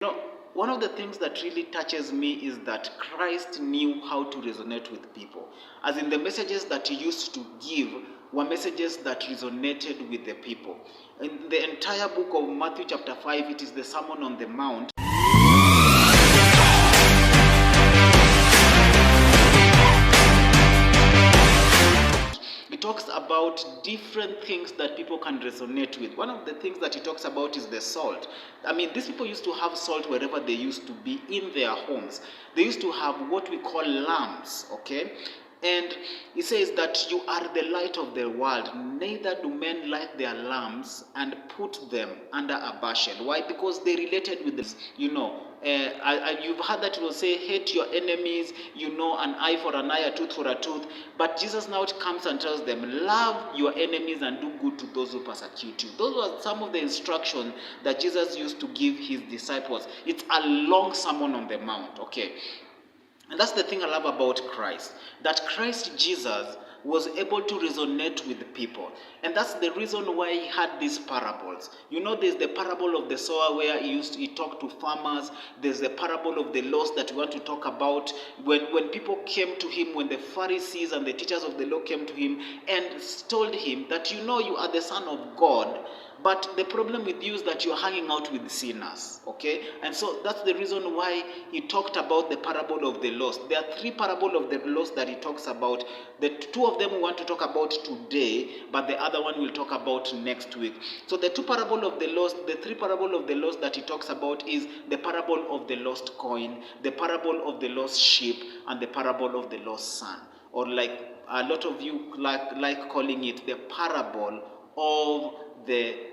You know, one of the things that really touches me is that Christ knew how to resonate with people. As in, the messages that he used to give were messages that resonated with the people. In the entire book of Matthew, chapter 5, it is the Sermon on the Mount. It talks about different things that people can resonate with. One of the things that he talks about is the salt. I mean, these people used to have salt wherever they used to be in their homes. They used to have what we call lamps, okay? And he says that you are the light of the world. Neither do men light their lamps and put them under a bushel. Why? Because they related with this, you've heard that it will say, hate your enemies, an eye for an eye, a tooth for a tooth. But Jesus now comes and tells them, love your enemies and do good to those who persecute you. Those were some of the instructions that Jesus used to give his disciples. It's a long sermon on the mount, okay? And that's the thing I love about Christ, that Christ Jesus was able to resonate with people. And that's the reason why he had these parables. There's the parable of the sower where he talked to farmers. There's the parable of the lost that we want to talk about. When people came to him, when the Pharisees and the teachers of the law came to him and told him that you are the Son of God, but the problem with you is that you're hanging out with sinners, okay? And so that's the reason why he talked about the parable of the lost. There are three parables of the lost that he talks about. The two of them we want to talk about today, but the other one we'll talk about next week. So the three parables of the lost that he talks about is the parable of the lost coin, the parable of the lost sheep, and the parable of the lost son. Or like a lot of you like calling it the parable of the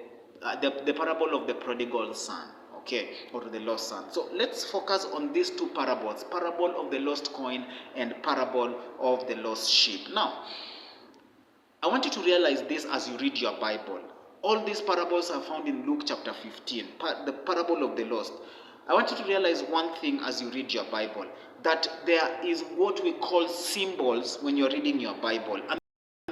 parable of the prodigal son, okay, or the lost son. So let's focus on these two parables, parable of the lost coin and parable of the lost sheep. Now, I want you to realize this as you read your Bible. All these parables are found in Luke chapter 15, the parable of the lost. I want you to realize one thing as you read your Bible, that there is what we call symbols when you're reading your Bible. And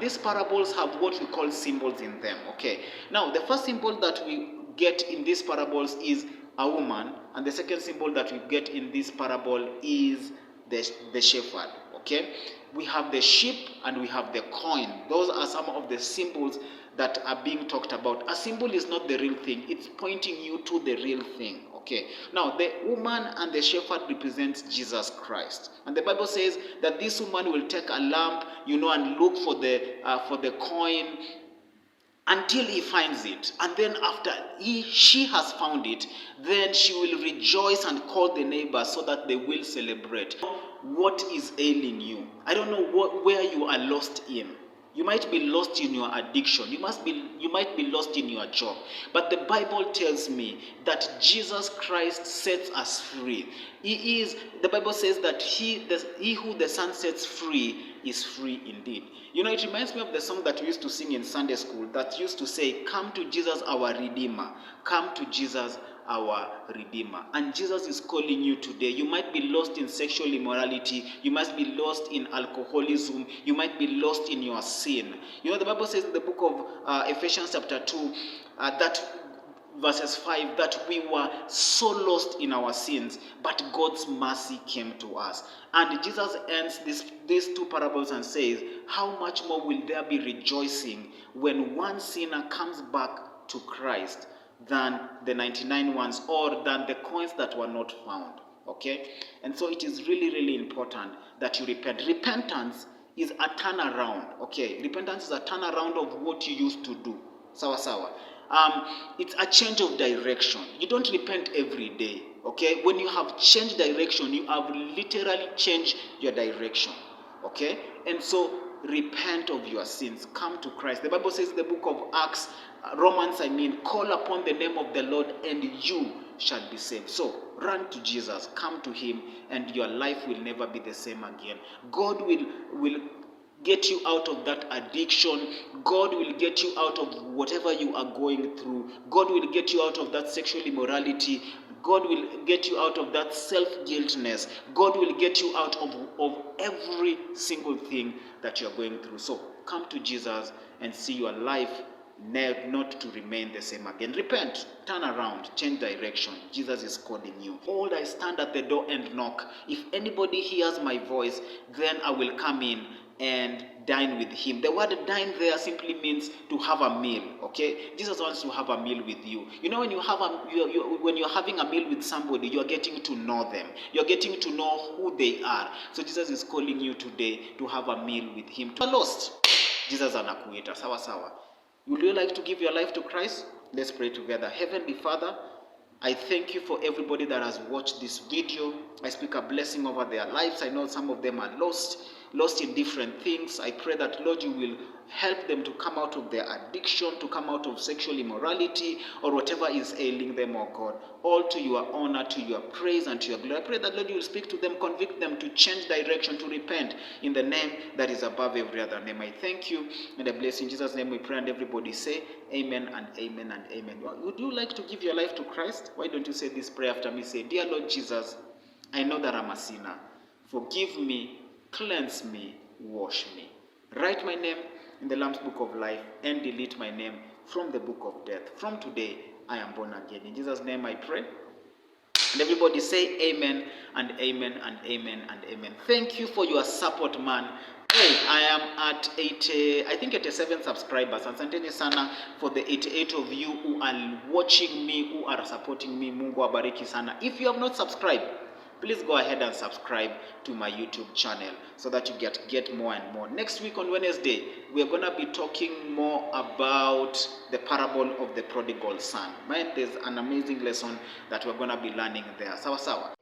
these parables have what we call symbols in them, okay? Now, the first symbol that we get in these parables is a woman, and the second symbol that we get in this parable is the shepherd, okay? We have the sheep and we have the coin. Those are some of the symbols that are being talked about. A symbol is not the real thing. It's pointing you to the real thing. Okay. Now, the woman and the shepherd represents Jesus Christ. And the Bible says that this woman will take a lamp, and look for the coin until he finds it. And then after she has found it, then she will rejoice and call the neighbors so that they will celebrate. What is ailing you? I don't know where you are lost in. You might be lost in your addiction. You might be lost in your job. But the Bible tells me that Jesus Christ sets us free. The Bible says that he who the Son sets free is free indeed. It reminds me of the song that we used to sing in Sunday school that used to say, come to Jesus our Redeemer. Come to Jesus our Redeemer. And Jesus is calling you today. You might be lost in sexual immorality. You might be lost in alcoholism. You might be lost in your sin. The Bible says in the book of Ephesians chapter 2 that verses 5, that we were so lost in our sins, but God's mercy came to us. And Jesus ends these two parables and says, how much more will there be rejoicing when one sinner comes back to Christ than the 99 ones, or than the coins that were not found, okay? And so it is really, really important that you repent. Repentance is a turnaround, okay? Repentance is a turnaround of what you used to do. Sawa. It's a change of direction. You don't repent every day, okay? When you have changed direction, you have literally changed your direction, okay? And so repent of your sins. Come to Christ. The Bible says in the book of Acts, Romans, call upon the name of the Lord and you shall be saved. So run to Jesus, come to him, and your life will never be the same again. God will get you out of that addiction. God will get you out of whatever you are going through. God will get you out of that sexual immorality. God will get you out of that self-guiltness. God will get you out of every single thing that you are going through. So come to Jesus and see your life not to remain the same again. Repent, turn around, change direction. Jesus is calling you. Behold, I stand at the door and knock. If anybody hears my voice, then I will come in and dine with him. The word dine there simply means to have a meal. Okay, Jesus wants to have a meal with you. You know, when when you're having a meal with somebody, you're getting to know them. You're getting to know who they are. So Jesus is calling you today to have a meal with him. To lost, Jesus anakuita. Sawa sawa. Would you like to give your life to Christ? Let's pray together. Heavenly Father, I thank you for everybody that has watched this video. I speak a blessing over their lives. I know some of them are lost in different things. I pray that, Lord, you will help them to come out of their addiction, to come out of sexual immorality, or whatever is ailing them, oh God. All to your honor, to your praise, and to your glory. I pray that, Lord, you will speak to them, convict them to change direction, to repent in the name that is above every other name. I thank you and I bless in Jesus' name we pray, and everybody say amen and amen and amen. Would you like to give your life to Christ? Why don't you say this prayer after me? Say, Dear Lord Jesus, I know that I'm a sinner. Forgive me, cleanse me, wash me. Write my name in the Lamb's Book of Life and delete my name from the book of death. From today, I am born again. In Jesus' name I pray. And everybody say amen and amen and amen and amen. Thank you for your support, man. Hey, I am at 87 subscribers. Asanteni sana for the 88 of you who are watching me, who are supporting me. Mungu abariki sana. If you have not subscribed, please go ahead and subscribe to my YouTube channel so that you get more and more. Next week on Wednesday, we're going to be talking more about the parable of the prodigal son. Man, there's an amazing lesson that we're going to be learning there. Sawa sawa.